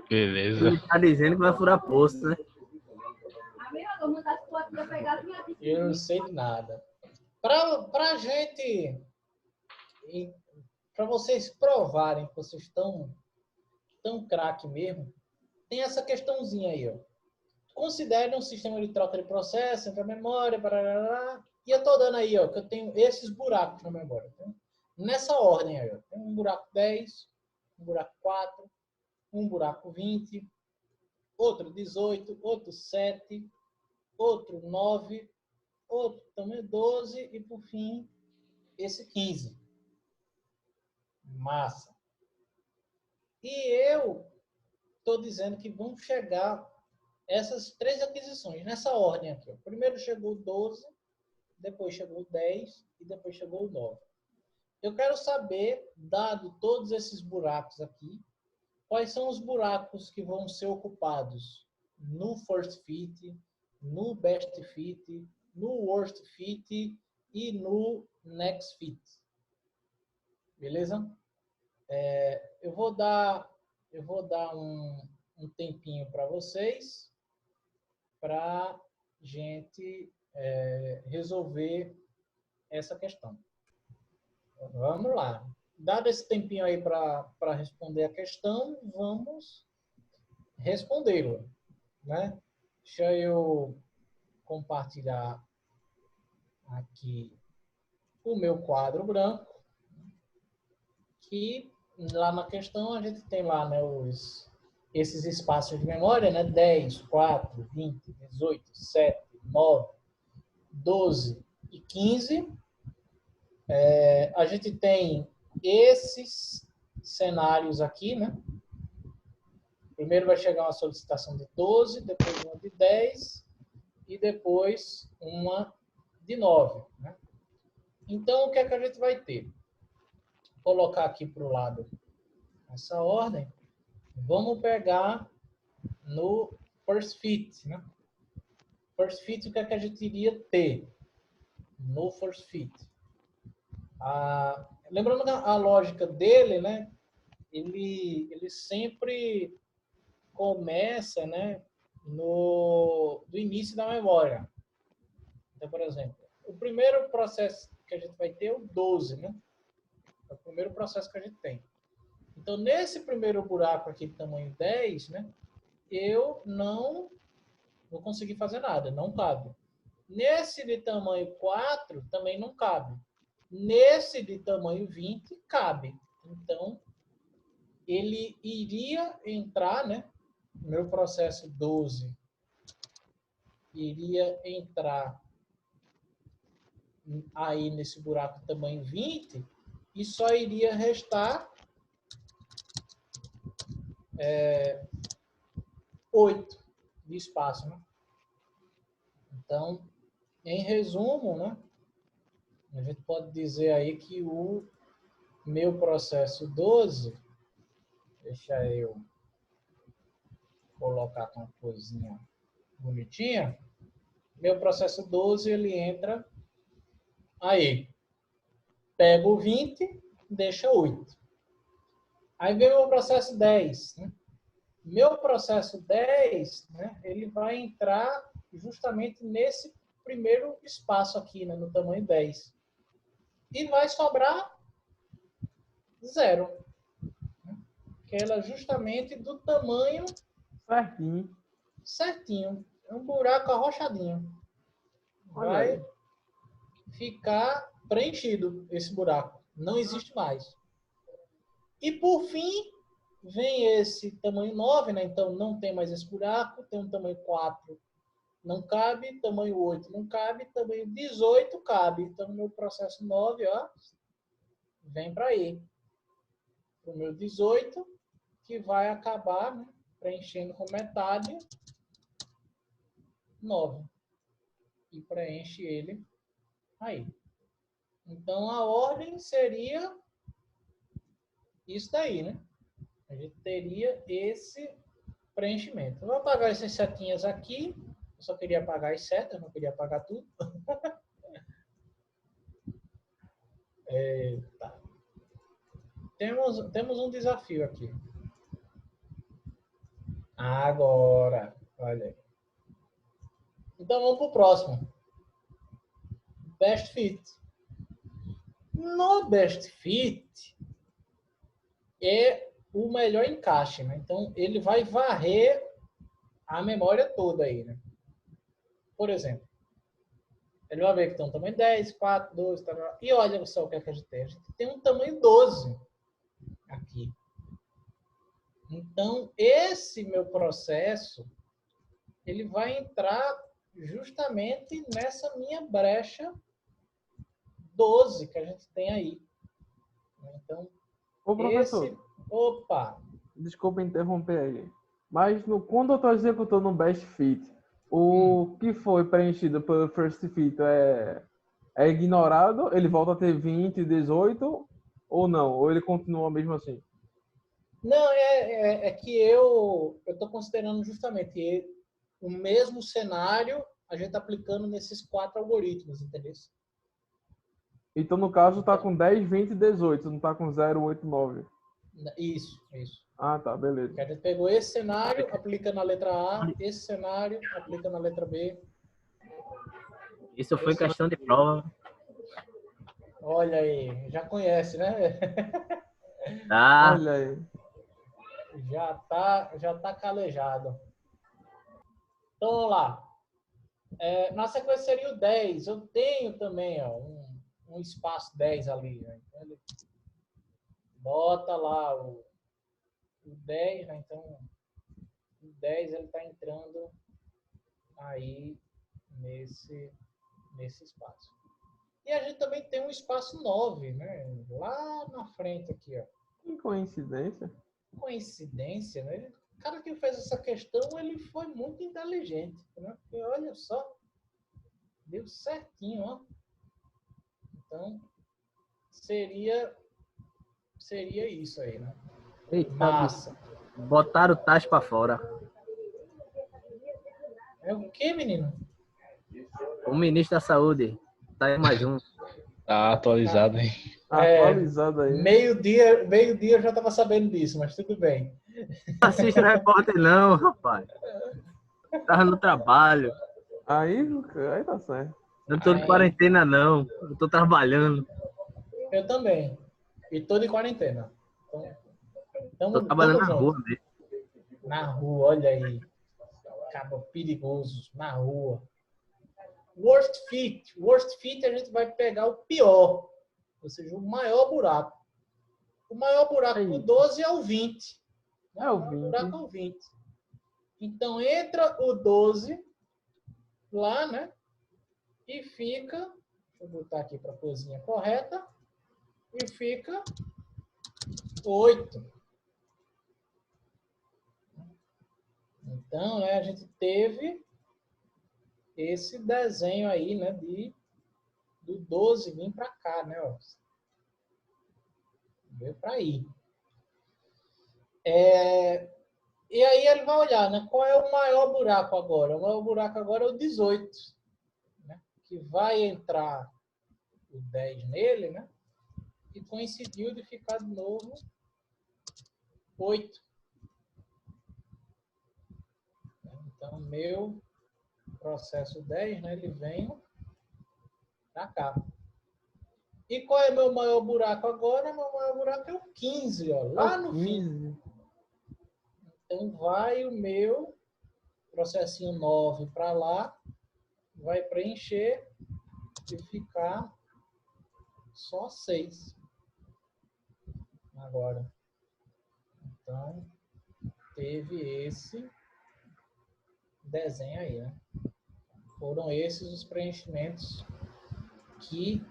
Beleza. Ele tá dizendo que vai furar poço, né? Eu não sei de nada. Pra gente, para vocês provarem que vocês estão tão craque mesmo, tem essa questãozinha aí, ó. Considere um sistema de troca de processo entre a memória, barará, e eu tô dando aí, ó, que eu tenho esses buracos na memória. Tá? Nessa ordem aí, ó. Tem um buraco 10, um buraco 4, um buraco 20, outro 18, outro 7, outro 9, outro também 12 e, por fim, esse 15. Massa. E eu estou dizendo que vão chegar essas 3 aquisições, nessa ordem aqui. Ó. Primeiro chegou o 12, depois chegou o 10 e depois chegou o 9. Eu quero saber, dado todos esses buracos aqui, quais são os buracos que vão ser ocupados no First Fit, no Best Fit no worst fit e no next fit. Beleza? Eu vou dar um tempinho para vocês para gente resolver essa questão. Vamos lá. Dado esse tempinho aí para responder a questão, vamos respondê-la, né? Deixa eu compartilhar aqui o meu quadro branco, que lá na questão a gente tem lá, né, esses espaços de memória, né? 10, 4, 20, 18, 7, 9, 12 e 15. A gente tem esses cenários aqui, né? Primeiro vai chegar uma solicitação de 12, depois uma de 10 e depois uma de 9, né? Então, o que é que a gente vai ter? Vou colocar aqui para o lado essa ordem. Vamos pegar no first fit, né? First fit, o que é que a gente iria ter no first fit? Lembrando a lógica dele, né? Ele sempre começa, né, do início da memória. Então, por exemplo, o primeiro processo que a gente vai ter é o 12, né? É o primeiro processo que a gente tem. Então, nesse primeiro buraco aqui de tamanho 10, né, eu não vou conseguir fazer nada, não cabe. Nesse de tamanho 4, também não cabe. Nesse de tamanho 20, cabe. Então, ele iria entrar, né? Meu processo 12 iria entrar aí nesse buraco tamanho 20 e só iria restar 8 de espaço, né? Então, em resumo, né? A gente pode dizer aí que o meu processo 12, deixa eu colocar com uma coisinha bonitinha, meu processo 12, ele entra aí. Pega o 20, deixa 8. Aí vem o meu processo 10, né? Meu processo 10, né, ele vai entrar justamente nesse primeiro espaço aqui, né, no tamanho 10. E vai sobrar 0. Que ela é justamente do tamanho certinho. É um buraco arrochadinho. Vai ficar preenchido esse buraco. Não existe mais. E por fim, vem esse tamanho 9, né? Então não tem mais esse buraco. Tem um tamanho 4, não cabe. Tamanho 8 não cabe. Tamanho 18 cabe. Então meu processo 9, ó, vem para aí. O meu 18, que vai acabar, né, preenchendo com metade 9. E preenche ele aí. Então, a ordem seria isso daí, né? A gente teria esse preenchimento. Eu vou apagar essas setinhas aqui. Eu só queria apagar as setas, não queria apagar tudo. Tá. Temos um desafio aqui. Agora, olha aí. Então, vamos para o próximo. Best fit. No best fit é o melhor encaixe, né? Então, ele vai varrer a memória toda aí, né? Por exemplo, ele vai ver que tem um tamanho 10, 4, 12, tá, e olha só o que é que a gente tem. A gente tem um tamanho 12 aqui. Então, esse meu processo, ele vai entrar justamente nessa minha brecha 12 que a gente tem aí. Então, Ô, professor, Opa! desculpa interromper aí. Mas quando eu estou executando um best fit, o que foi preenchido pelo first fit é ignorado? Ele volta a ter 20, 18 ou não? Ou ele continua mesmo assim? Não, é que eu estou considerando justamente o mesmo cenário a gente aplicando nesses 4 algoritmos, entendeu? Então, no caso, tá com 10, 20 e 18, não tá com 0, 8, 9. Isso. Ah, tá, beleza. A gente pegou esse cenário, aplica na letra A, esse cenário, aplica na letra B. Isso foi questão de prova. Olha aí, já conhece, né? Tá. Olha aí. Já tá calejado. Então, vamos lá. Na sequência seria o 10. Eu tenho também, ó, um espaço 10 ali, né? Então, ele bota lá o 10, né? Então, o 10 ele está entrando aí nesse espaço. E a gente também tem um espaço 9, né? Lá na frente aqui, ó. Que coincidência. Coincidência, né? O cara que fez essa questão, ele foi muito inteligente, né? Porque olha só, deu certinho, ó. Então, seria isso aí, né? Eita, Massa. botaram o Taz pra fora. É o quê, menino? O ministro da Saúde. Tá aí mais um. Tá atualizado, hein? Atualizado aí. Meio-dia eu já tava sabendo disso, mas tudo bem. Não assiste o repórter não, rapaz. Tava no trabalho. Aí tá certo. Não tô de quarentena não. Eu tô trabalhando. Eu também. E tô de quarentena. Então, Tô trabalhando na junto. rua mesmo. Na rua, olha aí. Cabo perigoso, na rua. Worst fit. Worst fit a gente vai pegar o pior. Ou seja, o maior buraco. O maior buraco do 12 é o 20. É o maior 20. buraco é o 20. Então, entra o 12 lá, né? E fica... Deixa eu botar aqui para a cozinha correta. E fica 8. Então, né, a gente teve esse desenho aí, né, do 12 vir para cá, né, ó. Veio para aí. E aí ele vai olhar, né, qual é o maior buraco agora? O maior buraco agora é o 18, né, que vai entrar o 10 nele, né, e coincidiu de ficar de novo 8. Então, meu processo 10, né, ele vem para cá. E qual é meu maior buraco agora? Meu maior buraco é o 15, ó, lá no fim. Então, vai o meu processinho 9 para lá, vai preencher e ficar só 6 agora. Então, teve esse desenho aí, né? Foram esses os preenchimentos que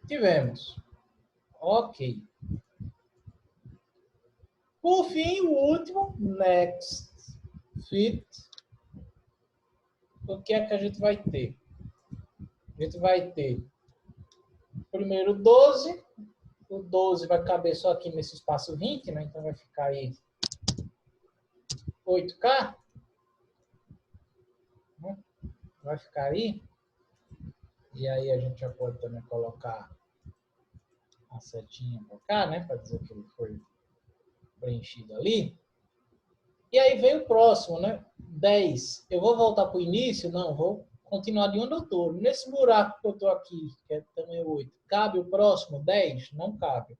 tivemos. Ok. Por fim, o último, next fit. O que é que a gente vai ter? A gente vai ter primeiro 12. O 12 vai caber só aqui nesse espaço 20, né? Então vai ficar aí 8K. Vai ficar aí. E aí a gente já pode também colocar a setinha para cá, né? Para dizer que ele foi preenchido ali. E aí vem o próximo, né? 10. Eu vou voltar para o início? Não, vou continuar de onde eu estou. Nesse buraco que eu estou aqui, que é tamanho 8, cabe o próximo 10? Não cabe.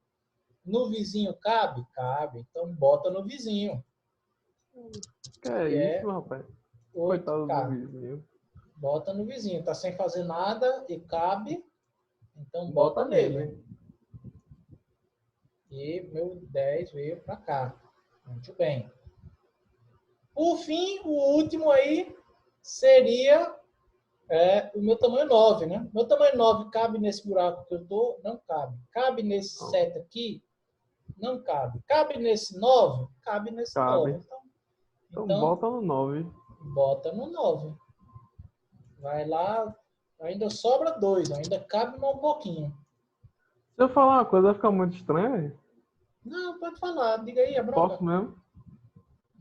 No vizinho cabe? Cabe. Então bota no vizinho. Que é isso, rapaz? Coitado 8K. do vizinho. Bota no vizinho. Tá sem fazer nada e cabe. Então bota nele. E meu 10 veio para cá. Muito bem. Por fim, o último aí seria o meu tamanho 9, né? Meu tamanho 9 cabe nesse buraco que eu estou? Não cabe. Cabe nesse 7 aqui? Não cabe. Cabe nesse 9? Cabe nesse 9. Então bota no 9. Bota no 9. Vai lá. Ainda sobra 2. Ainda cabe mais um pouquinho. Se eu falar uma coisa, vai ficar muito estranho. Não, pode falar. Diga aí, a bronca. Posso mesmo?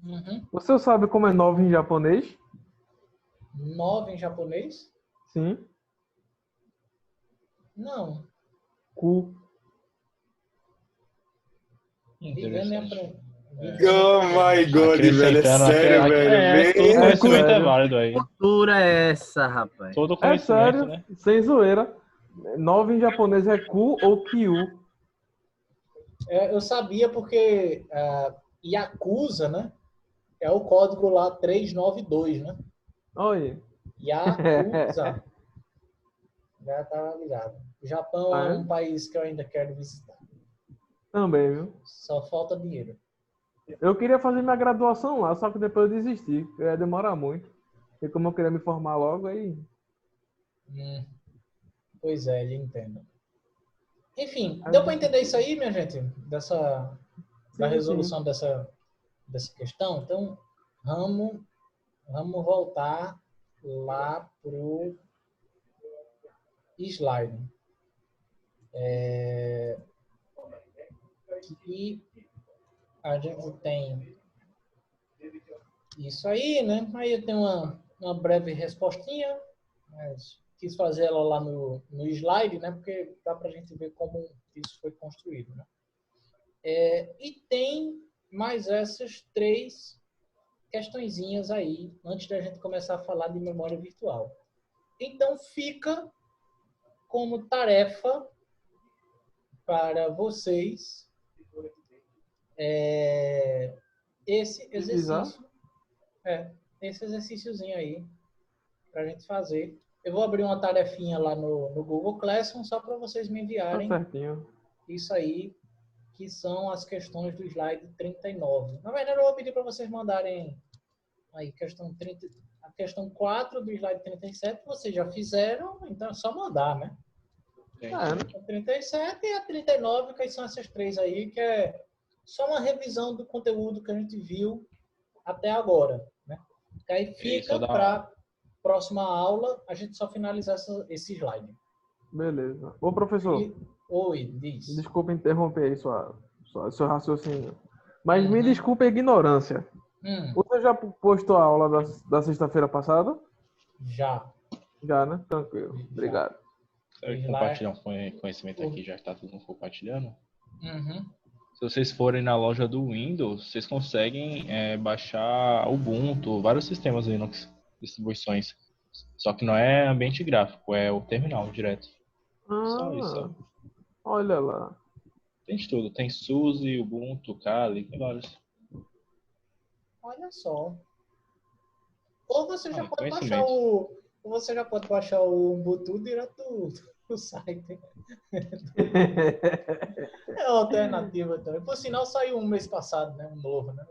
Uhum. Você sabe como é 9 em japonês? 9 em japonês? Sim. Não. Cu. Vivendo e Interessante. aprendendo. Oh my god, velho. É Acrescentando sério, velho. todo Bem... conhecimento é sério. válido aí. Cultura é essa, rapaz? Todo É conhecimento, sério, né? sem zoeira. 9 em japonês é ku ou kyu. Eu sabia porque Yakuza, né? É o código lá 392, né? Olha. Yakuza. Já tá ligado. O Japão Ah, é é? um país que eu ainda quero visitar. Também, viu? Só falta dinheiro. Eu queria fazer minha graduação lá, só que depois eu desisti. Ia demorar muito. E como eu queria me formar logo, aí... Pois é, ele entende. Enfim, deu para entender isso aí, minha gente? Da Sim, resolução dessa questão? Então, vamos voltar lá pro slide. E a gente tem isso aí, né? Aí eu tenho uma breve respostinha, mas quis fazer ela lá no slide, né? Porque dá para a gente ver como isso foi construído, né? E tem mais essas 3 questõezinhas aí, antes da gente começar a falar de memória virtual. Então, fica como tarefa para vocês esse exercício. Esse exercíciozinho aí para a gente fazer. Eu vou abrir uma tarefinha lá no Google Classroom só para vocês me Tá enviarem certinho. isso aí, que são as questões do slide 39. Na verdade, eu vou pedir para vocês mandarem aí a questão 4 do slide 37, vocês já fizeram, então é só mandar, né? A 37 e a 39, que são essas 3 aí, que é só uma revisão do conteúdo que a gente viu até agora, né? Que aí fica para próxima aula a gente só finalizar esse slide. Beleza. Ô, professor. Oi, diz. Desculpa interromper aí seu raciocínio. Mas me desculpe a ignorância. Você já postou a aula da sexta-feira passada? Já. Já, né? Tranquilo. Obrigado. Quero compartilhar um conhecimento aqui, já que está todo mundo compartilhando. Se vocês forem na loja do Windows, vocês conseguem baixar Ubuntu, vários sistemas Linux, distribuições. Só que não é ambiente gráfico, é o terminal direto. Só isso. Olha lá. Tem de tudo. Tem SUSE, Ubuntu, Kali, tem vários. Olha só. Ou você já pode baixar o Ubuntu direto do site. É uma alternativa também. Por sinal, saiu um mês passado, né? Um novo, né?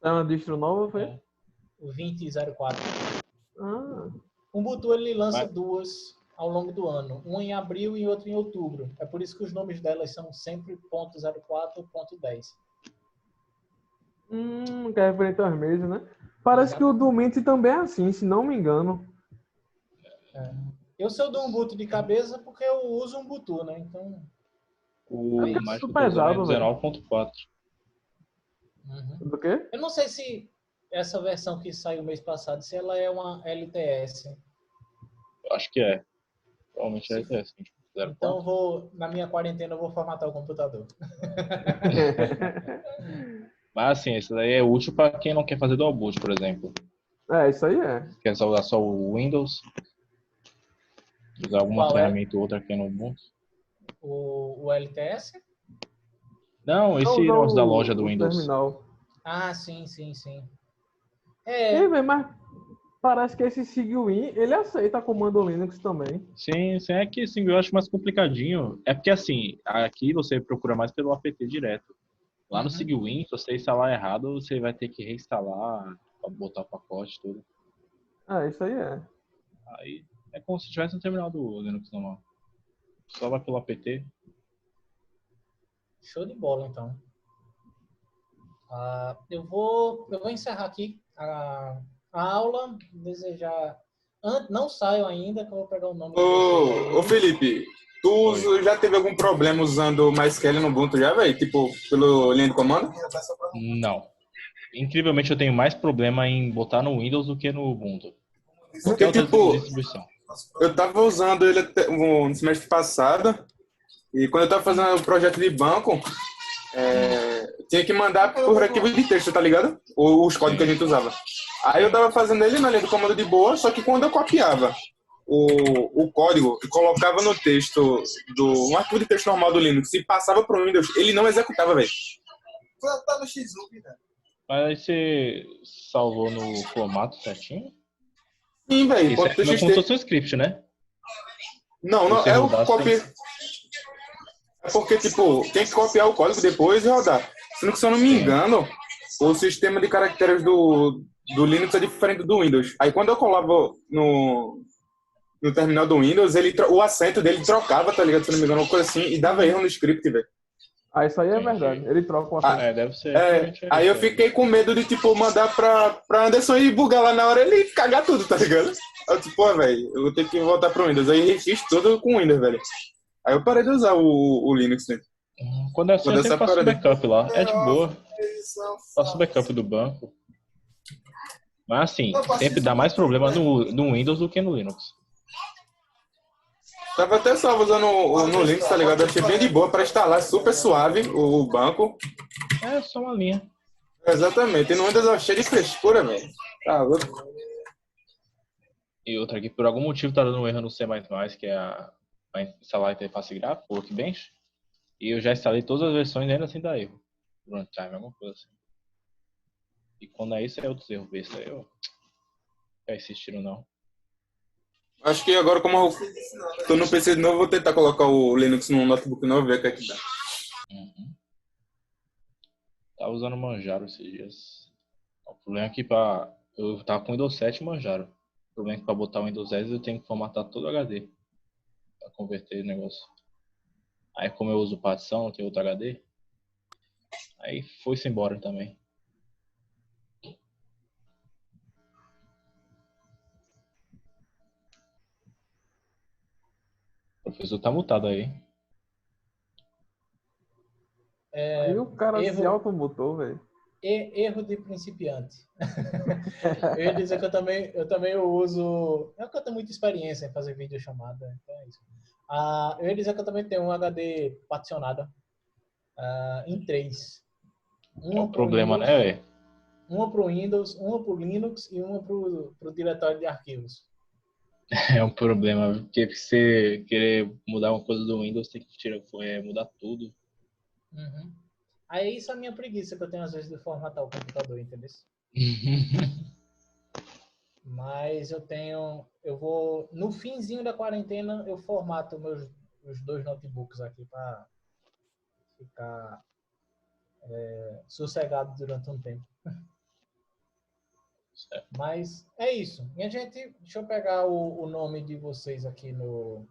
É uma distro nova, foi? O 2004. Ah. O Ubuntu, ele lança 2 ao longo do ano. Um em abril e outro em outubro. É por isso que os nomes delas são sempre .04 ou .10. Que é referente aos meses, né? Parece que o do Mint também é assim, se não me engano. Eu sou do Ubuntu de cabeça porque eu uso Ubuntu, né? Então... O mais que eu tô pesado, usando é 19.4. Do quê? Eu não sei se essa versão que saiu mês passado, se ela é uma LTS. Eu acho que é. Provavelmente é LTS. Então na minha quarentena eu vou formatar o computador. Mas assim, esse daí é útil para quem não quer fazer dual boot, por exemplo. Isso aí é. Quer só usar só o Windows, usar alguma ferramenta ou outra aqui no Ubuntu. O LTS? Não, esse negócio da loja do Windows. Terminal. Ah, sim. Mas parece que esse SigWin, ele aceita comando Linux também. Sim, é que assim, eu acho mais complicadinho. É porque assim, aqui você procura mais pelo apt direto. Lá no SigWin, se você instalar errado, você vai ter que reinstalar, botar o pacote e tudo. Isso aí é. Aí é como se tivesse no terminal do Linux normal. Só vai pelo apt. Show de bola, então. Eu vou encerrar aqui a aula. Desejar... Não saiam ainda, que eu vou pegar o nome. Ô, Felipe, tu já teve algum problema usando MySQL no Ubuntu já, velho? Tipo, pelo linha de comando? Não. Incrivelmente, eu tenho mais problema em botar no Windows do que no Ubuntu. Porque, outra tipo, distribuição. eu tava usando ele no semestre passado, e quando eu tava fazendo o projeto de banco, tinha que mandar por arquivo de texto, tá ligado? Os códigos que a gente usava. Aí eu tava fazendo ele na linha do comando de boa, só que quando eu copiava o código e colocava no texto, um arquivo de texto normal do Linux e passava pro Windows, ele não executava, velho. Tá no X1, né? Mas aí você salvou no formato certinho? Sim, velho. Isso é como se fosse um script, né? Não, Você é o rodar, copy. É porque, tipo, tem que copiar o código depois e rodar. Sendo que, se eu não me engano, o sistema de caracteres do Linux é diferente do Windows. Aí, quando eu colava no terminal do Windows, o acento dele trocava, tá ligado? Se eu não me engano, uma coisa assim, e dava erro no script, velho. Ah, isso aí é verdade. Ele troca o acento. Deve ser. Aí eu fiquei com medo de, tipo, mandar pra Anderson e bugar lá na hora ele cagar tudo, tá ligado? Aí eu, tipo, velho, eu vou ter que voltar pro Windows. Aí refiz tudo com o Windows, velho. Aí eu parei de usar o Linux, né? Quando é assim, eu sempre faço backup lá. É de boa. Faço backup do banco. Mas assim, sempre dá mais problema no Windows do que no Linux. Tava até só usando no Linux, tá ligado? Eu achei bem de boa pra instalar, super suave o banco. É só uma linha. Exatamente. E no Windows eu achei de frescura, velho. Tá louco. E outra aqui, por algum motivo tá dando um erro no C++, que é pra instalar a interface gráfica, o Workbench. E eu já instalei todas as versões e ainda assim dá erro. Runtime, alguma coisa assim. E quando é isso, é outros erros besta. Eu não quero insistindo, não. Acho que agora, como eu tô no PC de novo, vou tentar colocar o Linux no notebook novo e ver o que dá. Tava usando Manjaro esses dias. O problema é que eu tava com o Windows 7 e Manjaro. O problema é que pra botar o Windows 10 eu tenho que formatar todo o HD. Pra converter o negócio. Aí como eu uso partição, tem outro HD. Aí foi-se embora também. O professor tá mutado aí. Aí o cara se automutou, velho. Erro de principiante. Eu ia dizer que eu também uso... Eu tenho muita experiência em fazer videochamada, então é isso. Eu ia dizer que eu também tenho um HD particionado em 3. É um problema, né, velho? Uma para o Windows, uma para o Linux e uma para o diretório de arquivos. É um problema, porque se você querer mudar uma coisa do Windows, tem que mudar tudo. Uhum. Aí isso é a minha preguiça que eu tenho às vezes de formatar o computador, entendeu? Mas eu vou, no finzinho da quarentena, eu formato os 2 notebooks aqui para ficar sossegado durante um tempo. Certo. Mas é isso. Minha gente, deixa eu pegar o nome de vocês aqui no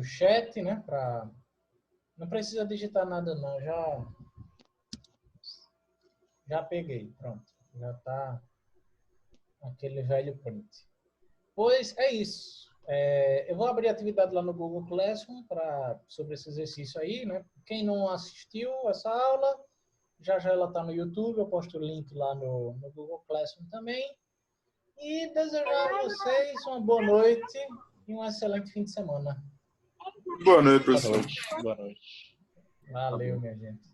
chat, né? Não precisa digitar nada não, já peguei, pronto. Já tá aquele velho print. Pois é isso. Eu vou abrir a atividade lá no Google Classroom sobre esse exercício aí, né? Quem não assistiu essa aula, já ela está no YouTube, eu posto o link lá no Google Classroom também. E desejar a vocês uma boa noite e um excelente fim de semana. Boa noite, professor. Boa noite. Valeu, minha gente.